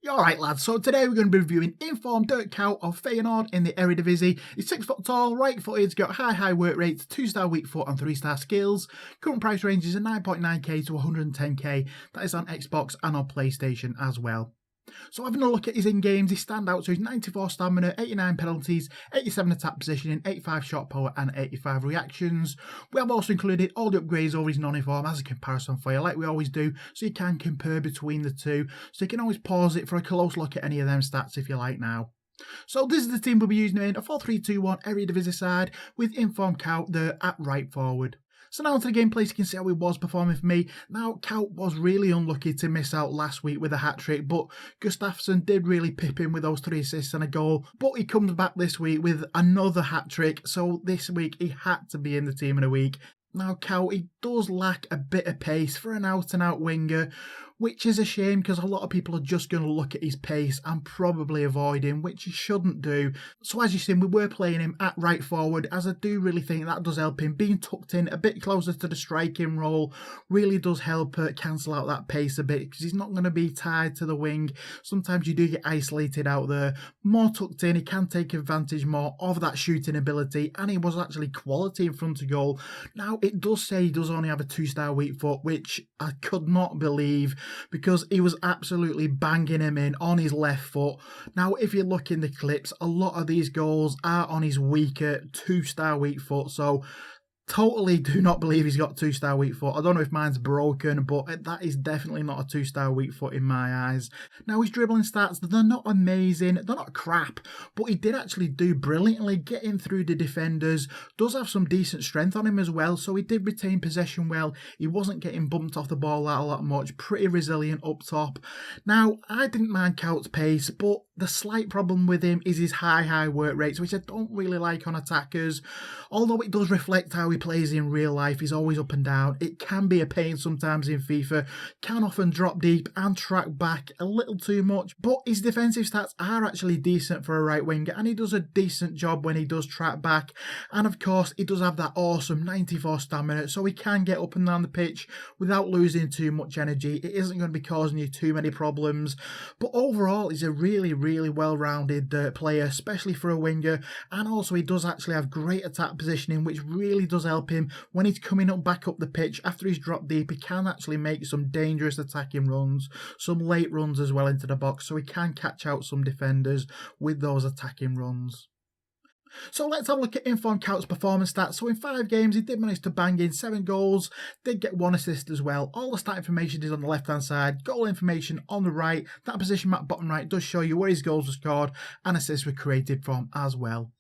Alright lads, so today we're going to be reviewing Inform Kuyt of FEYENOORD in the Eredivisie. He's 6 foot tall, right footed, got high work rates, 2-star weak foot and 3-star skills. Current price range is 9.9k to 110k. That is on Xbox and on PlayStation as well. So having a look at his in-games, he stand out, so he's 94 stamina, 89 penalties, 87 attack positioning, 85 shot power and 85 reactions. We have also included all the upgrades over his non-inform as a comparison for you, like we always do, so you can compare between the two. So you can always pause it for a close look at any of them stats if you like now. So this is the team we'll be using in a 4-3-2-1 Eredivisie side with Inform Kuyt there at right forward. So now onto the gameplay, so you can see how he was performing for me. Now, Kuyt was really unlucky to miss out last week with a hat-trick, but Gustafsson did really pip him with those 3 assists and a goal. But he comes back this week with another hat-trick, so this week he had to be in the team of the week. Now, Kuyt, he does lack a bit of pace for an out-and-out winger, which is a shame because a lot of people are just going to look at his pace and probably avoid him, which you shouldn't do. So as you've seen, we were playing him at right forward, as I do really think that does help him. Being tucked in a bit closer to the striking role really does help cancel out that pace a bit, because he's not going to be tied to the wing. Sometimes you do get isolated out there. More tucked in, he can take advantage more of that shooting ability, and he was actually quality in front of goal. Now, it does say he does only have a 2-star weak foot, which I could not believe, because he was absolutely banging him in on his left foot. Now, if you look in the clips, a lot of these goals are on his weaker 2-star weak foot, so totally do not believe he's got 2-star weak foot. I don't know if mine's broken, but that is definitely not a 2-star weak foot in my eyes. Now, his dribbling stats, they're not amazing, they're not crap, but he did actually do brilliantly getting through the defenders. Does have some decent strength on him as well, so he did retain possession well. He wasn't getting bumped off the ball that a lot much, pretty resilient up top. Now, I didn't mind Kuyt's pace, but the slight problem with him is his high work rates, which I don't really like on attackers. Although it does reflect how he plays in real life, he's always up and down. It can be a pain sometimes in FIFA, can often drop deep and track back a little too much, but his defensive stats are actually decent for a right winger, and he does a decent job when he does track back. And of course, he does have that awesome 94 stamina, so he can get up and down the pitch without losing too much energy. It isn't going to be causing you too many problems, but overall, he's a really well-rounded player, especially for a winger. And also, he does actually have great attack positioning, which really does help him when he's coming back up the pitch after he's dropped deep. He can actually make some dangerous attacking runs, some late runs as well into the box, so he can catch out some defenders with those attacking runs. So let's have a look at Inform Kuyt's performance stats. So in 5 games, he did manage to bang in 7 goals, did get 1 assist as well. All the stat information is on the left-hand side, goal information on the right. That position map bottom right does show you where his goals were scored and assists were created from as well.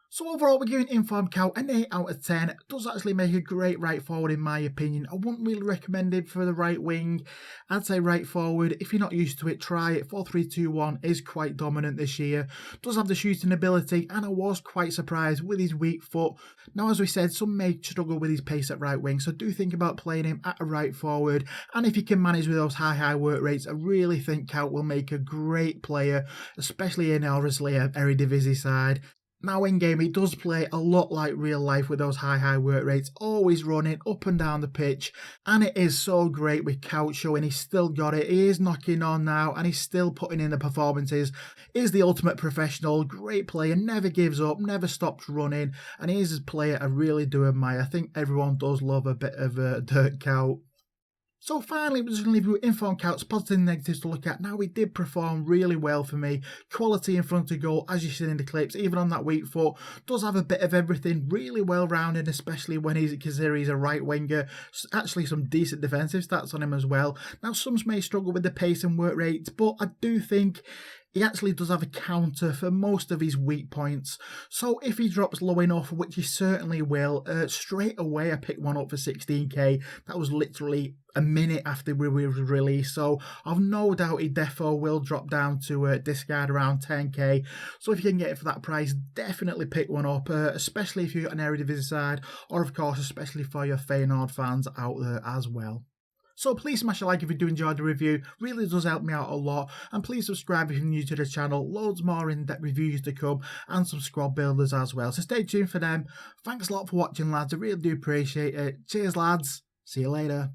So overall, we're giving Inform Kuyt an 8 out of 10. It does actually make a great right forward in my opinion. I wouldn't really recommend it for the right wing. I'd say right forward. If you're not used to it, try it. 4-3-2-1 is quite dominant this year. Does have the shooting ability, and I was quite surprised with his weak foot. Now, as we said, some may struggle with his pace at right wing, so do think about playing him at a right forward. And if you can manage with those high work rates, I really think Kuyt will make a great player, especially in obviously an Eredivisie side. Now in game, he does play a lot like real life with those high work rates, always running up and down the pitch, and it is so great with Kuyt showing he's still got it. He is knocking on now, and he's still putting in the performances. He's the ultimate professional, great player, never gives up, never stops running, and he is a player I really do admire. I think everyone does love a bit of DIRK Kuyt. So finally, we're just going to leave you with Inform Kuyt's positives and negatives to look at. Now, he did perform really well for me. Quality in front of goal, as you've seen in the clips, even on that weak foot. Does have a bit of everything, really well-rounded, especially when he's considered he's a right winger. Actually, some decent defensive stats on him as well. Now, some may struggle with the pace and work rate, but I do think he actually does have a counter for most of his weak points. So if he drops low enough, which he certainly will, straight away I picked one up for 16k. That was literally a minute after we were released. So I've no doubt he defo will drop down to discard around 10k. So if you can get it for that price, definitely pick one up, especially if you've got an Eredivisie side, or of course, especially for your FEYENOORD fans out there as well. So please smash a like if you do enjoy the review, really does help me out a lot, and please subscribe if you're new to the channel. Loads more in-depth reviews to come and some squad builders as well, so stay tuned for them. Thanks a lot for watching lads, I really do appreciate it. Cheers lads, see you later.